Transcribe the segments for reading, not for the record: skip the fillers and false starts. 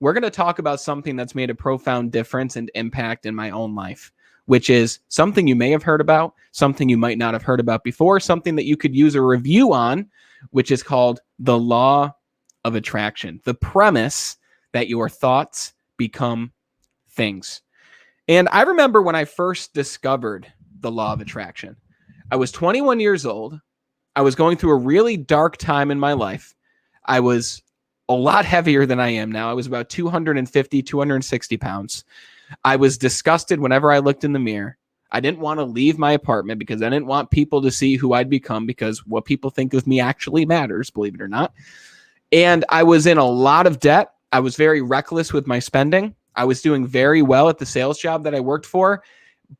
we're going to talk about something that's made a profound difference and impact in my own life, which is something you may have heard about, something you might not have heard about before, something that you could use a review on, which is called the law of attraction, the premise that your thoughts become things. And I remember when I first discovered the law of attraction, I was 21 years old. I was going through a really dark time in my life. I was a lot heavier than I am now. I was about 250, 260 pounds. I was disgusted whenever I looked in the mirror. I didn't want to leave my apartment because I didn't want people to see who I'd become, because what people think of me actually matters, believe it or not. And I was in a lot of debt. I was very reckless with my spending. I was doing very well at the sales job that I worked for,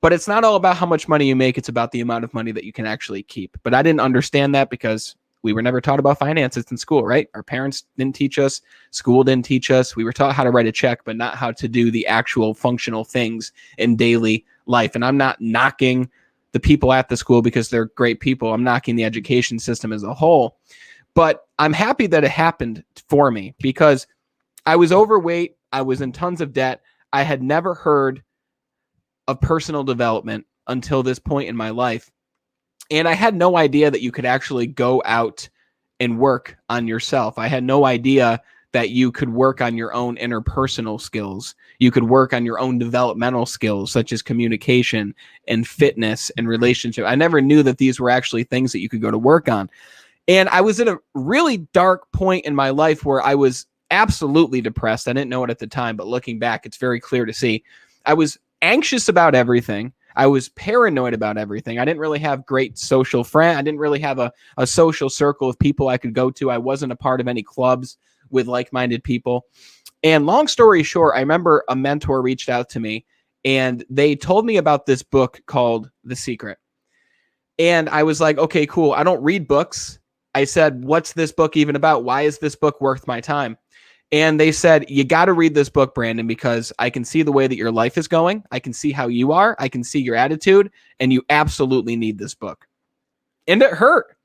but it's not all about how much money you make. It's about the amount of money that you can actually keep. But I didn't understand that because we were never taught about finances in school, right? Our parents didn't teach us. School didn't teach us. We were taught how to write a check, but not how to do the actual functional things in daily life. And I'm not knocking the people at the school because they're great people. I'm knocking the education system as a whole. But I'm happy that it happened for me because I was overweight. I was in tons of debt. I had never heard of personal development until this point in my life. And I had no idea that you could actually go out and work on yourself. I had no idea that you could work on your own interpersonal skills. You could work on your own developmental skills, such as communication and fitness and relationship. I never knew that these were actually things that you could go to work on. And I was in a really dark point in my life where I was absolutely depressed. I didn't know it at the time, but looking back, it's very clear to see. I was anxious about everything. I was paranoid about everything. I didn't really have great social friends. I didn't really have a social circle of people I could go to. I wasn't a part of any clubs with like-minded people. And long story short, I remember a mentor reached out to me and they told me about this book called The Secret. And I was like, okay, cool. I don't read books. I said, what's this book even about? Why is this book worth my time? And they said, you got to read this book, Brandon, because I can see the way that your life is going. I can see how you are. I can see your attitude, and you absolutely need this book. And it hurt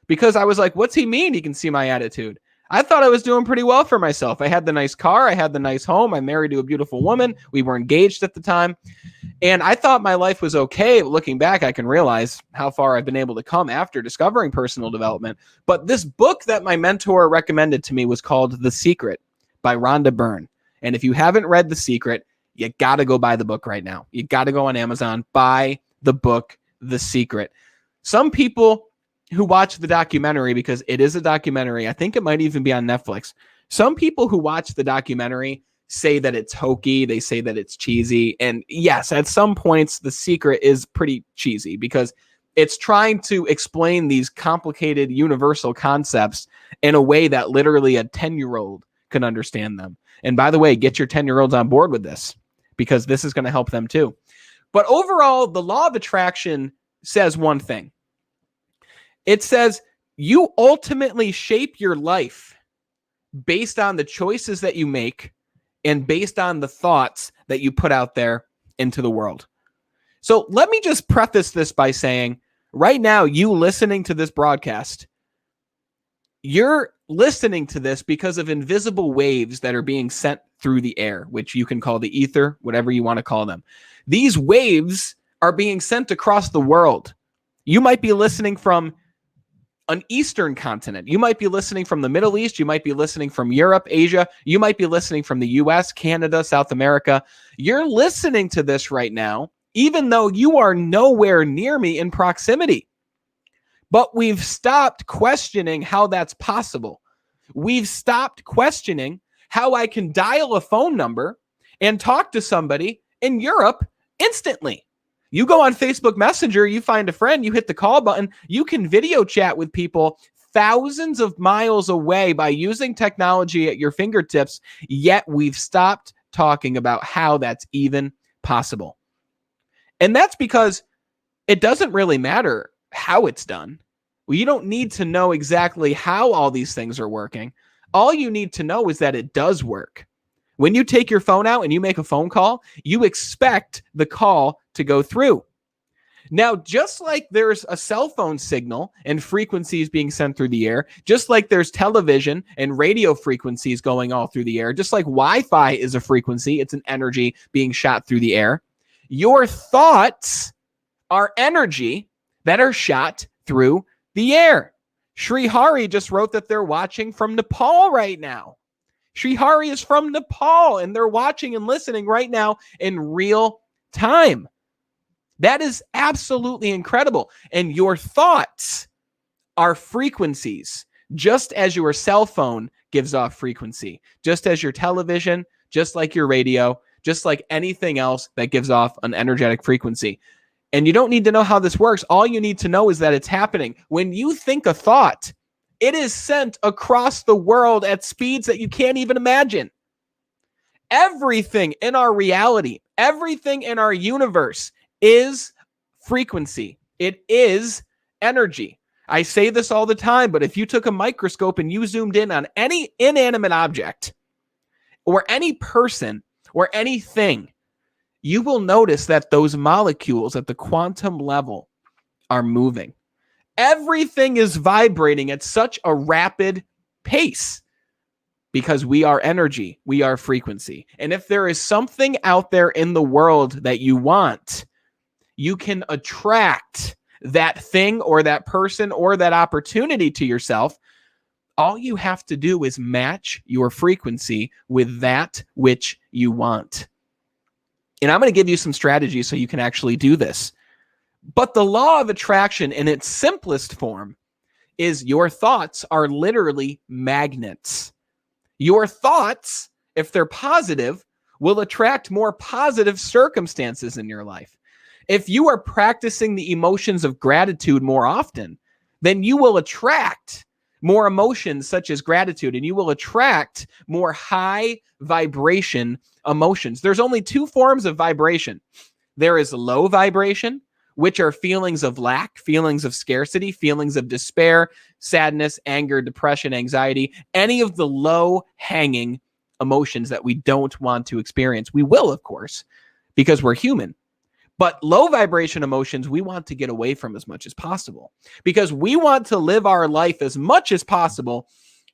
because I was like, what's he mean he can see my attitude? I thought I was doing pretty well for myself. I had the nice car. I had the nice home. I'm married to a beautiful woman. We were engaged at the time. And I thought my life was okay. Looking back, I can realize how far I've been able to come after discovering personal development. But this book that my mentor recommended to me was called The Secret by Rhonda Byrne. And if you haven't read The Secret, you got to go buy the book right now. You got to go on Amazon, buy the book, The Secret. Some people who watch the documentary, because it is a documentary, I think it might even be on Netflix. Some people who watch the documentary say that it's hokey. They say that it's cheesy. And yes, at some points, The Secret is pretty cheesy because it's trying to explain these complicated universal concepts in a way that literally a 10-year-old can understand them. And by the way, get your 10-year-olds on board with this because this is going to help them too. But overall, the law of attraction says one thing. It says you ultimately shape your life based on the choices that you make and based on the thoughts that you put out there into the world. So let me just preface this by saying, right now, you listening to this broadcast, you're listening to this because of invisible waves that are being sent through the air, which you can call the ether, whatever you want to call them. These waves are being sent across the world. You might be listening from an Eastern continent. You might be listening from the Middle East. You might be listening from Europe, Asia. You might be listening from the US, Canada, South America. You're listening to this right now, even though you are nowhere near me in proximity. But we've stopped questioning how that's possible. We've stopped questioning how I can dial a phone number and talk to somebody in Europe instantly. You go on Facebook Messenger, you find a friend, you hit the call button, you can video chat with people thousands of miles away by using technology at your fingertips, yet we've stopped talking about how that's even possible. And that's because it doesn't really matter how it's done. Well, you don't need to know exactly how all these things are working. All you need to know is that it does work. When you take your phone out and you make a phone call, you expect the call to go through. Now, just like there's a cell phone signal and frequencies being sent through the air, just like there's television and radio frequencies going all through the air, just like Wi-Fi is a frequency, it's an energy being shot through the air. Your thoughts are energy that are shot through the air. Sri Hari just wrote that they're watching from Nepal right now. Sri Hari is from Nepal, and they're watching and listening right now in real time. That is absolutely incredible. And your thoughts are frequencies, just as your cell phone gives off frequency, just as your television, just like your radio, just like anything else that gives off an energetic frequency. And you don't need to know how this works. All you need to know is that it's happening. When you think a thought, it is sent across the world at speeds that you can't even imagine. Everything in our reality, everything in our universe is frequency. It is energy. I say this all the time, but if you took a microscope and you zoomed in on any inanimate object or any person or anything, you will notice that those molecules at the quantum level are moving. Everything is vibrating at such a rapid pace because we are energy, we are frequency. And if there is something out there in the world that you want, you can attract that thing or that person or that opportunity to yourself. All you have to do is match your frequency with that which you want. And I'm going to give you some strategies so you can actually do this. But the law of attraction in its simplest form is your thoughts are literally magnets. Your thoughts, if they're positive, will attract more positive circumstances in your life. If you are practicing the emotions of gratitude more often, then you will attract more emotions such as gratitude, and you will attract more high vibration emotions. There's only two forms of vibration. There is low vibration, which are feelings of lack, feelings of scarcity, feelings of despair, sadness, anger, depression, anxiety, any of the low-hanging emotions that we don't want to experience. We will, of course, because we're human. But low vibration emotions, we want to get away from as much as possible because we want to live our life as much as possible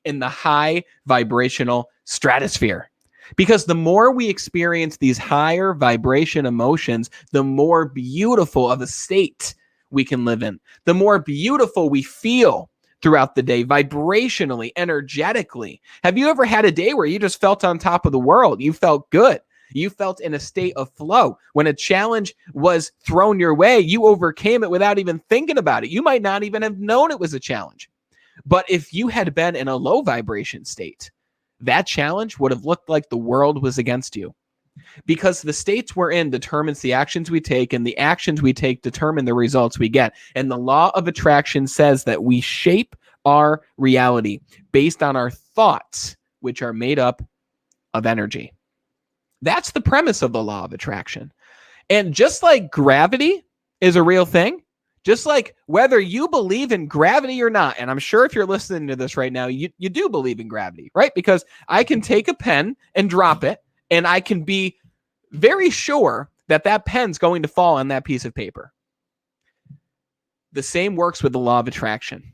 in the high vibrational stratosphere. Because the more we experience these higher vibration emotions, the more beautiful of a state we can live in, the more beautiful we feel throughout the day, vibrationally, energetically. Have you ever had a day where you just felt on top of the world? You felt good. You felt in a state of flow. When a challenge was thrown your way, you overcame it without even thinking about it. You might not even have known it was a challenge. But if you had been in a low vibration state, that challenge would have looked like the world was against you. Because the states we're in determines the actions we take, and the actions we take determine the results we get. And the law of attraction says that we shape our reality based on our thoughts, which are made up of energy. That's the premise of the law of attraction. And just like gravity is a real thing, just like whether you believe in gravity or not, and I'm sure if you're listening to this right now, you do believe in gravity, right? Because I can take a pen and drop it, and I can be very sure that that pen's going to fall on that piece of paper. The same works with the law of attraction.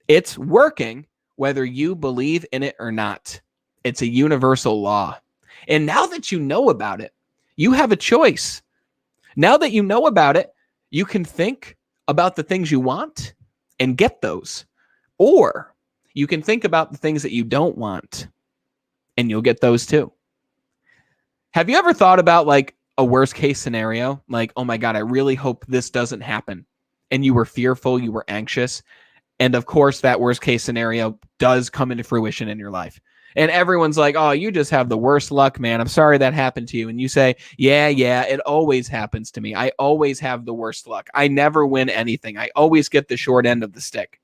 It's working whether you believe in it or not. It's a universal law. And now that you know about it, you have a choice. Now that you know about it, you can think about the things you want and get those. Or you can think about the things that you don't want and you'll get those too. Have you ever thought about like a worst case scenario? Like, oh my God, I really hope this doesn't happen. And you were fearful, you were anxious. And of course, that worst case scenario does come into fruition in your life. And everyone's like, oh, you just have the worst luck, man. I'm sorry that happened to you. And you say, yeah, it always happens to me. I always have the worst luck. I never win anything. I always get the short end of the stick.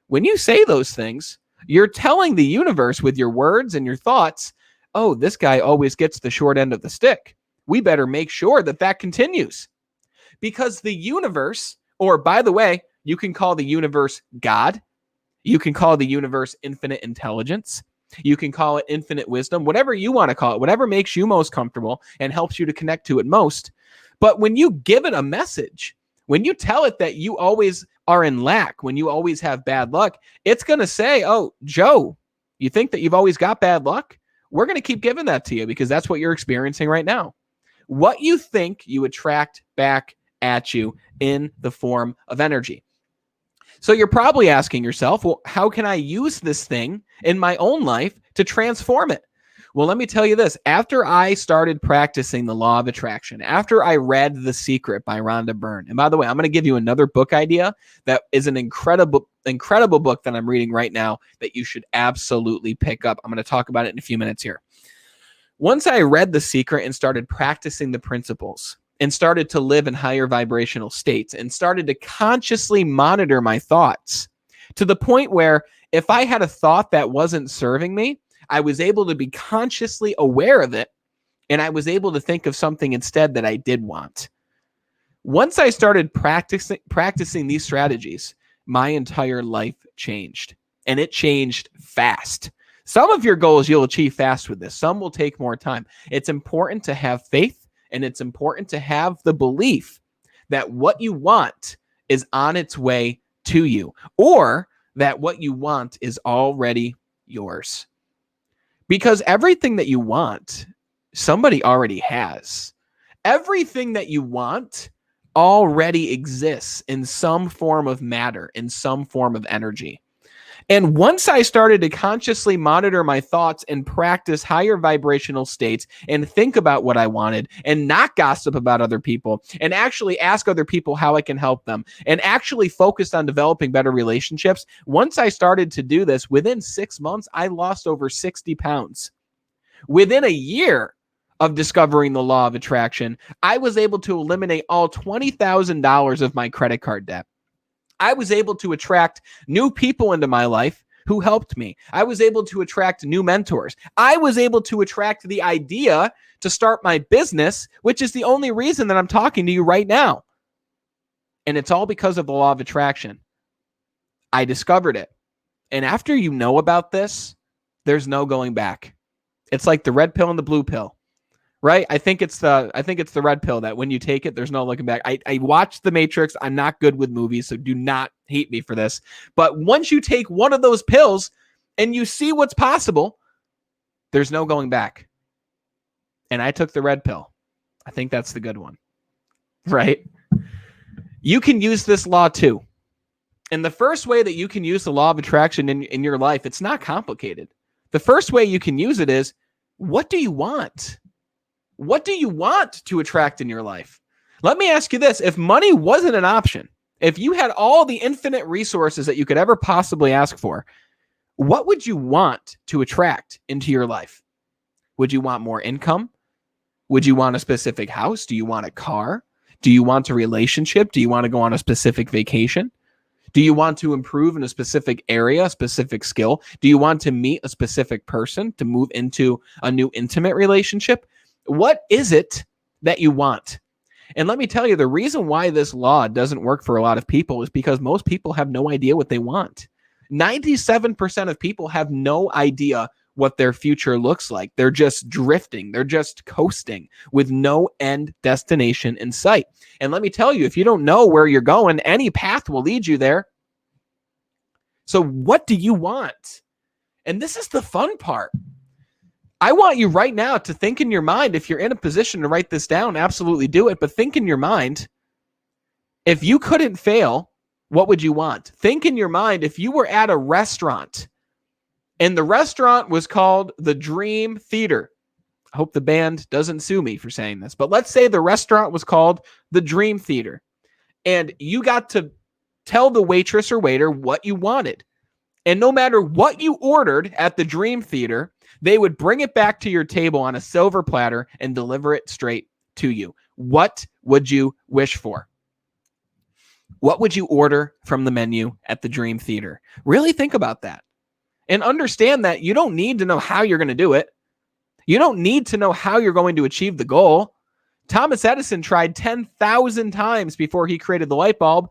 When you say those things, you're telling the universe with your words and your thoughts, oh, this guy always gets the short end of the stick. We better make sure that that continues. Because the universe, or by the way, you can call the universe God. You can call the universe infinite intelligence. You can call it infinite wisdom, whatever you want to call it, whatever makes you most comfortable and helps you to connect to it most. But when you give it a message, When you tell it that you always are in lack, when you always have bad luck, it's going to say, oh, Joe, you think that you've always got bad luck? We're going to keep giving that to you because that's what you're experiencing right now. What you think, you attract back at you in the form of energy. So you're probably asking yourself, well, how can I use this thing in my own life to transform it? Well, let me tell you this. After I started practicing the law of attraction, after I read The Secret by Rhonda Byrne, and by the way, I'm going to give you another book idea that is an incredible book that I'm reading right now that you should absolutely pick up. I'm going to talk about it in a few minutes here. Once I read The Secret and started practicing the principles and started to live in higher vibrational states and started to consciously monitor my thoughts to the point where if I had a thought that wasn't serving me, I was able to be consciously aware of it, and I was able to think of something instead that I did want. Once I started practicing these strategies, my entire life changed, and it changed fast. Some of your goals you'll achieve fast with this. Some will take more time. It's important to have faith, and it's important to have the belief that what you want is on its way to you, or that what you want is already yours. Because everything that you want, somebody already has. Everything that you want already exists in some form of matter, in some form of energy. And once I started to consciously monitor my thoughts and practice higher vibrational states and think about what I wanted and not gossip about other people and actually ask other people how I can help them and actually focused on developing better relationships, once I started to do this, within 6 months, I lost over 60 pounds. Within a year of discovering the law of attraction, I was able to eliminate all $20,000 of my credit card debt. I was able to attract new people into my life who helped me. I was able to attract new mentors. I was able to attract the idea to start my business, which is the only reason that I'm talking to you right now. And it's all because of the law of attraction. I discovered it. And after you know about this, there's no going back. It's like the red pill and the blue pill. Right? I think it's the red pill that when you take it, there's no looking back. I watched The Matrix. I'm not good with movies, so do not hate me for this. But once you take one of those pills and you see what's possible, there's no going back. And I took the red pill. I think that's the good one. Right? You can use this law too. And the first way that you can use the law of attraction in your life, it's not complicated. The first way you can use it is, what do you want? What do you want to attract in your life? Let me ask you this. If money wasn't an option, if you had all the infinite resources that you could ever possibly ask for, what would you want to attract into your life? Would you want more income? Would you want a specific house? Do you want a car? Do you want a relationship? Do you want to go on a specific vacation? Do you want to improve in a specific area, a specific skill? Do you want to meet a specific person to move into a new intimate relationship? What is it that you want? And let me tell you, the reason why this law doesn't work for a lot of people is because most people have no idea what they want. 97% of people have no idea what their future looks like. They're just drifting. They're just coasting with no end destination in sight. And let me tell you, if you don't know where you're going, any path will lead you there. So what do you want? And this is the fun part. I want you right now to think in your mind, if you're in a position to write this down, absolutely do it. But think in your mind, if you couldn't fail, what would you want? Think in your mind, if you were at a restaurant and the restaurant was called the Dream Theater. I hope the band doesn't sue me for saying this, but let's say the restaurant was called the Dream Theater and you got to tell the waitress or waiter what you wanted. And no matter what you ordered at the Dream Theater, they would bring it back to your table on a silver platter and deliver it straight to you. What would you wish for? What would you order from the menu at the Dream Theater? Really think about that. And understand that you don't need to know how you're going to do it. You don't need to know how you're going to achieve the goal. Thomas Edison tried 10,000 times before he created the light bulb.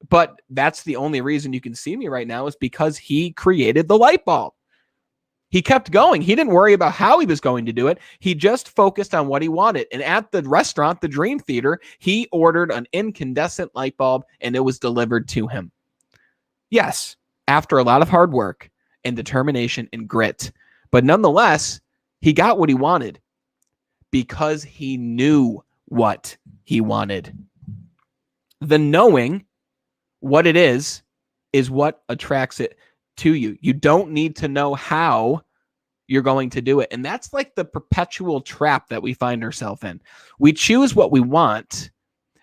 But that's the only reason you can see me right now is because he created the light bulb. He kept going. He didn't worry about how he was going to do it. He just focused on what he wanted. And at the restaurant, the Dream Theater, he ordered an incandescent light bulb and it was delivered to him. Yes, after a lot of hard work and determination and grit. But nonetheless, he got what he wanted because he knew what he wanted. The knowing what it is what attracts it to you. You don't need to know how you're going to do it. And that's like the perpetual trap that we find ourselves in. We choose what we want,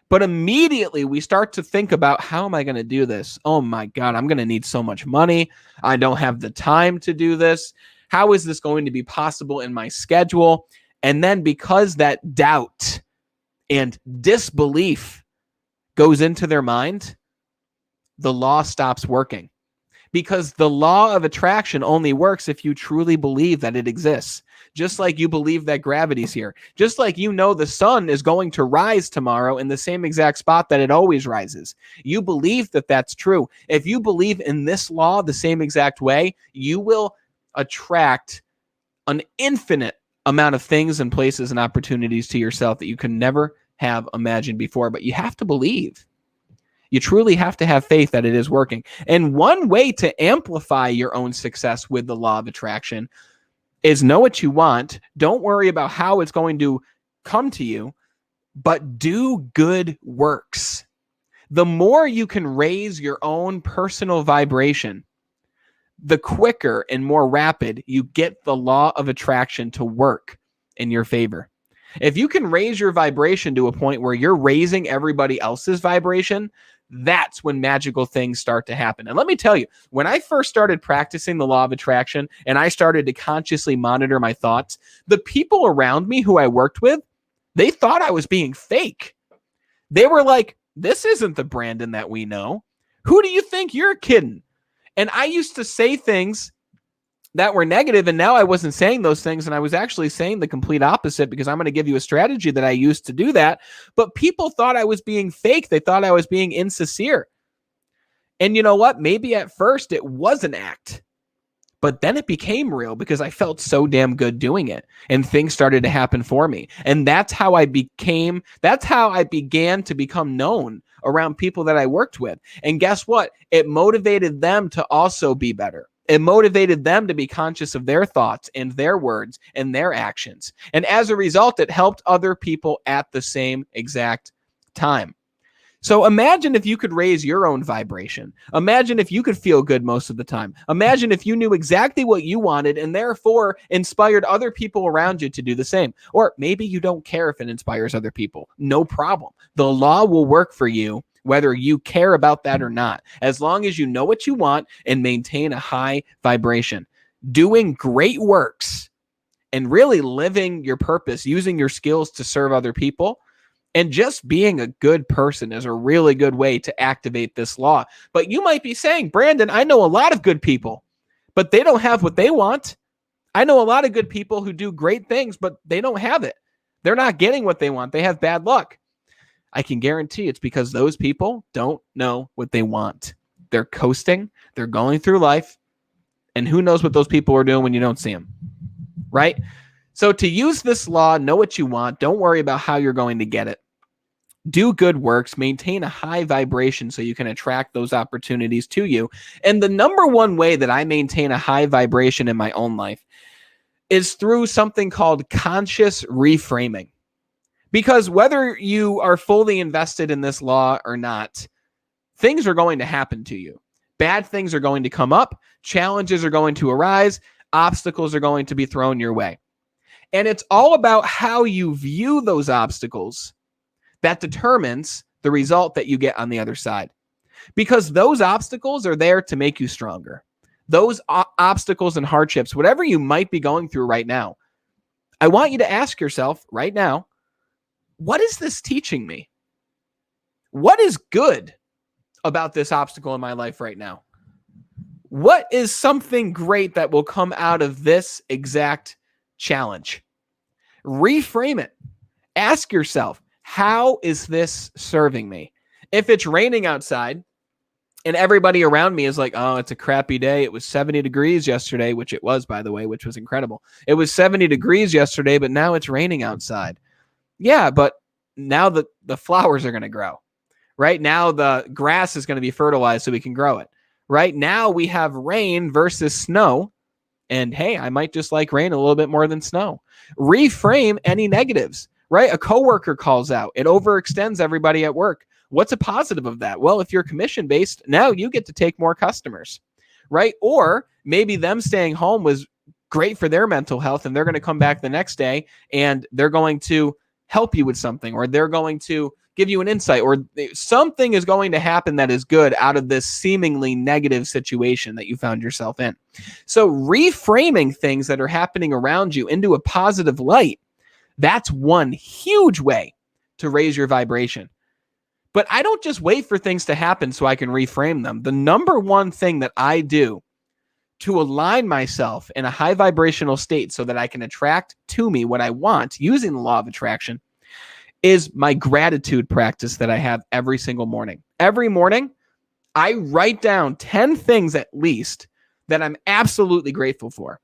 but immediately we start to think about, how am I going to do this? Oh my God, I'm going to need so much money. I don't have the time to do this. How is this going to be possible in my schedule? And then because that doubt and disbelief goes into their mind, the law stops working. Because the law of attraction only works if you truly believe that it exists. Just like you believe that gravity's here. Just like you know the sun is going to rise tomorrow in the same exact spot that it always rises. You believe that that's true. If you believe in this law the same exact way, you will attract an infinite amount of things and places and opportunities to yourself that you can never have imagined before. But you have to believe. You truly have to have faith that it is working. And one way to amplify your own success with the law of attraction is know what you want. Don't worry about how it's going to come to you, but do good works. The more you can raise your own personal vibration, the quicker and more rapid you get the law of attraction to work in your favor. If you can raise your vibration to a point where you're raising everybody else's vibration, that's when magical things start to happen. And let me tell you, when I first started practicing the law of attraction and I started to consciously monitor my thoughts, the people around me who I worked with, they thought I was being fake. They were like, this isn't the Brandon that we know. Who do you think you're kidding? And I used to say things that were negative, and now I wasn't saying those things, and I was actually saying the complete opposite, because I'm going to give you a strategy that I used to do that. But people thought I was being fake. They thought I was being insincere. And you know what? Maybe at first it was an act, but then it became real because I felt so damn good doing it, and things started to happen for me. And that's how I began to become known around people that I worked with. And guess what? It motivated them to also be better. It motivated them to be conscious of their thoughts and their words and their actions. And as a result, it helped other people at the same exact time. So imagine if you could raise your own vibration. Imagine if you could feel good most of the time. Imagine if you knew exactly what you wanted and therefore inspired other people around you to do the same. Or maybe you don't care if it inspires other people. No problem. The law will work for you whether you care about that or not, as long as you know what you want and maintain a high vibration. Doing great works and really living your purpose, using your skills to serve other people, and just being a good person is a really good way to activate this law. But you might be saying, Brandon, I know a lot of good people, but they don't have what they want. I know a lot of good people who do great things, but they don't have it. They're not getting what they want. They have bad luck. I can guarantee it's because those people don't know what they want. They're coasting. They're going through life. And who knows what those people are doing when you don't see them, right? So to use this law, know what you want. Don't worry about how you're going to get it. Do good works. Maintain a high vibration so you can attract those opportunities to you. And the number one way that I maintain a high vibration in my own life is through something called conscious reframing. Because whether you are fully invested in this law or not, things are going to happen to you. Bad things are going to come up. Challenges are going to arise. Obstacles are going to be thrown your way. And it's all about how you view those obstacles that determines the result that you get on the other side. Because those obstacles are there to make you stronger. Those obstacles and hardships, whatever you might be going through right now, I want you to ask yourself right now, what is this teaching me? What is good about this obstacle in my life right now? What is something great that will come out of this exact challenge? Reframe it. Ask yourself, how is this serving me? If it's raining outside And everybody around me is like, oh, it's a crappy day. It was 70 degrees yesterday, which it was, by the way, which was incredible. It was 70 degrees yesterday, but now it's raining outside. Yeah, but now the flowers are going to grow. Right now, the grass is going to be fertilized so we can grow it. Right now, we have rain versus snow. And hey, I might just like rain a little bit more than snow. Reframe any negatives, right? A coworker calls out. It overextends everybody at work. What's a positive of that? Well, if you're commission-based, now you get to take more customers, right? Or maybe them staying home was great for their mental health, and they're going to come back the next day and they're going to help you with something, or they're going to give you an insight, or something is going to happen that is good out of this seemingly negative situation that you found yourself in. So reframing things that are happening around you into a positive light, that's one huge way to raise your vibration. But I don't just wait for things to happen so I can reframe them. The number one thing that I do to align myself in a high vibrational state so that I can attract to me what I want using the law of attraction is my gratitude practice that I have every single morning. Every morning, I write down 10 things at least that I'm absolutely grateful for.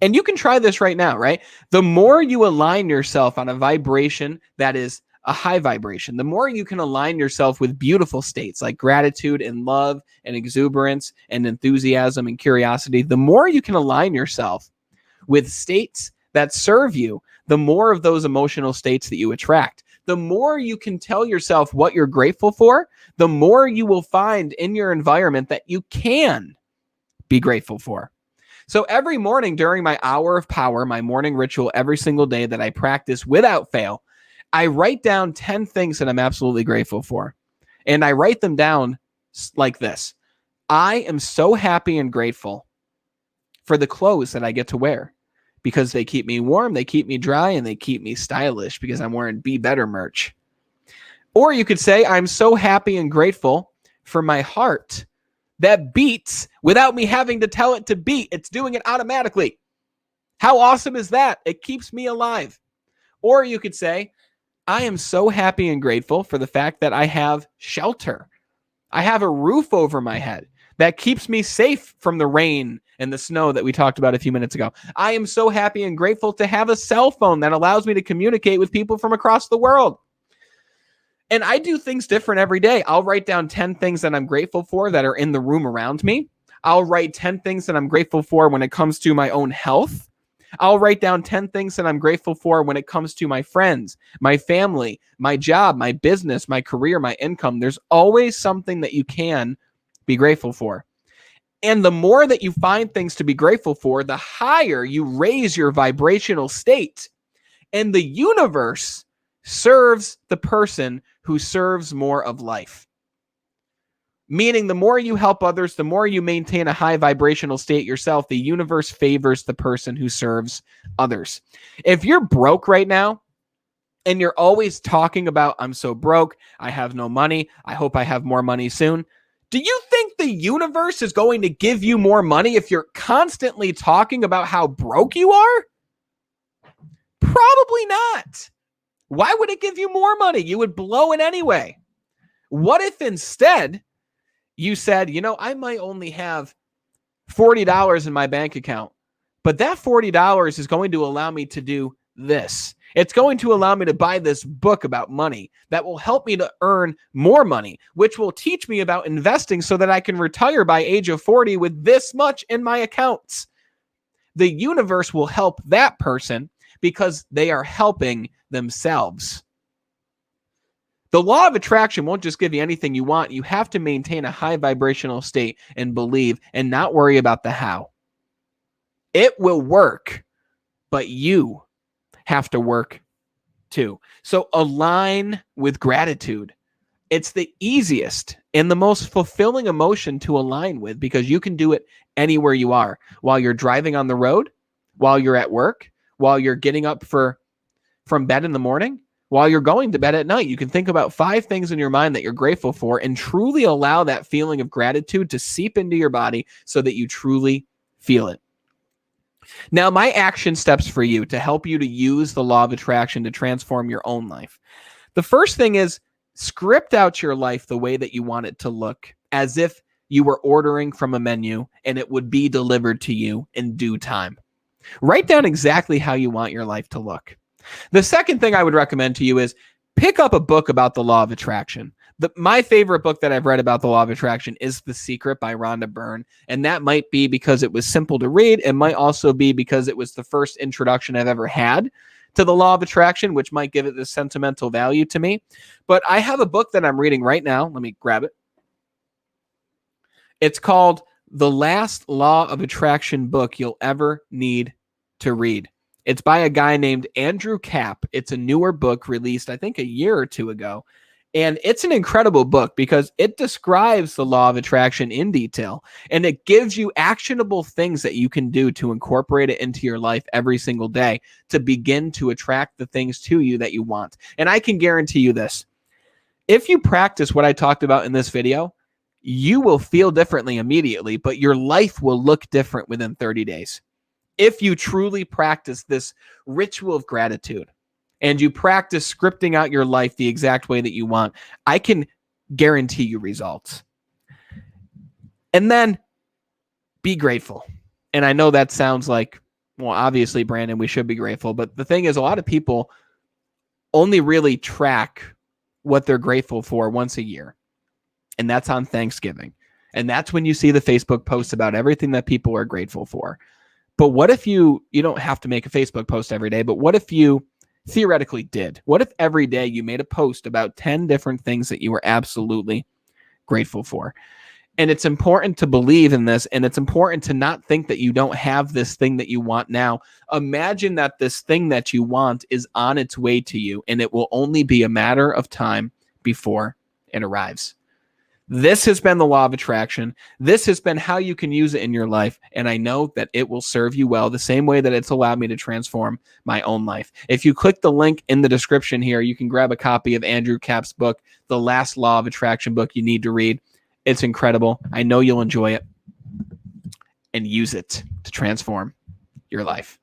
And you can try this right now, right? The more you align yourself on a vibration that is a high vibration, the more you can align yourself with beautiful states like gratitude and love and exuberance and enthusiasm and curiosity, the more you can align yourself with states that serve you, the more of those emotional states that you attract. The more you can tell yourself what you're grateful for, the more you will find in your environment that you can be grateful for. So every morning during my hour of power, my morning ritual every single day that I practice without fail, I write down 10 things that I'm absolutely grateful for. And I write them down like this. I am so happy and grateful for the clothes that I get to wear because they keep me warm, they keep me dry, and they keep me stylish because I'm wearing Be Better merch. Or you could say, I'm so happy and grateful for my heart that beats without me having to tell it to beat. It's doing it automatically. How awesome is that? It keeps me alive. Or you could say, I am so happy and grateful for the fact that I have shelter. I have a roof over my head that keeps me safe from the rain and the snow that we talked about a few minutes ago. I am so happy and grateful to have a cell phone that allows me to communicate with people from across the world. And I do things different every day. I'll write down 10 things that I'm grateful for that are in the room around me. I'll write 10 things that I'm grateful for when it comes to my own health. I'll write down 10 things that I'm grateful for when it comes to my friends, my family, my job, my business, my career, my income. There's always something that you can be grateful for. And the more that you find things to be grateful for, the higher you raise your vibrational state. And the universe serves the person who serves more of life. Meaning the more you help others, the more you maintain a high vibrational state yourself, the universe favors the person who serves others. If you're broke right now and you're always talking about, I'm so broke, I have no money, I hope I have more money soon, do you think the universe is going to give you more money if you're constantly talking about how broke you are? Probably not. Why would it give you more money? You would blow it anyway. What if instead you said, I might only have $40 in my bank account, but that $40 is going to allow me to do this. It's going to allow me to buy this book about money that will help me to earn more money, which will teach me about investing so that I can retire by age of 40 with this much in my accounts. The universe will help that person because they are helping themselves. The law of attraction won't just give you anything you want. You have to maintain a high vibrational state and believe and not worry about the how. It will work, but you have to work too. So align with gratitude. It's the easiest and the most fulfilling emotion to align with because you can do it anywhere you are. While you're driving on the road, while you're at work, while you're getting up from bed in the morning, while you're going to bed at night. You can think about 5 things in your mind that you're grateful for and truly allow that feeling of gratitude to seep into your body so that you truly feel it. Now, my action steps for you to help you to use the law of attraction to transform your own life. The first thing is script out your life the way that you want it to look as if you were ordering from a menu and it would be delivered to you in due time. Write down exactly how you want your life to look. The second thing I would recommend to you is pick up a book about the law of attraction. My favorite book that I've read about the law of attraction is The Secret by Rhonda Byrne. And that might be because it was simple to read. It might also be because it was the first introduction I've ever had to the law of attraction, which might give it this sentimental value to me. But I have a book that I'm reading right now. Let me grab it. It's called The Last Law of Attraction Book You'll Ever Need to Read. It's by a guy named Andrew Kapp. It's a newer book released, I think, a year or two ago. And it's an incredible book because it describes the law of attraction in detail. And it gives you actionable things that you can do to incorporate it into your life every single day to begin to attract the things to you that you want. And I can guarantee you this. If you practice what I talked about in this video, you will feel differently immediately, but your life will look different within 30 days. If you truly practice this ritual of gratitude and you practice scripting out your life the exact way that you want, I can guarantee you results. And then be grateful. And I know that sounds like, well, obviously, Brandon, we should be grateful. But the thing is, a lot of people only really track what they're grateful for once a year. And that's on Thanksgiving. And that's when you see the Facebook posts about everything that people are grateful for. But what if you don't have to make a Facebook post every day, but what if you theoretically did? What if every day you made a post about 10 different things that you were absolutely grateful for? And it's important to believe in this, and it's important to not think that you don't have this thing that you want now. Imagine that this thing that you want is on its way to you, and it will only be a matter of time before it arrives. This has been the law of attraction. This has been how you can use it in your life. And I know that it will serve you well the same way that it's allowed me to transform my own life. If you click the link in the description here, you can grab a copy of Andrew Kapp's book, The Last Law of Attraction book you need to read. It's incredible. I know you'll enjoy it and use it to transform your life.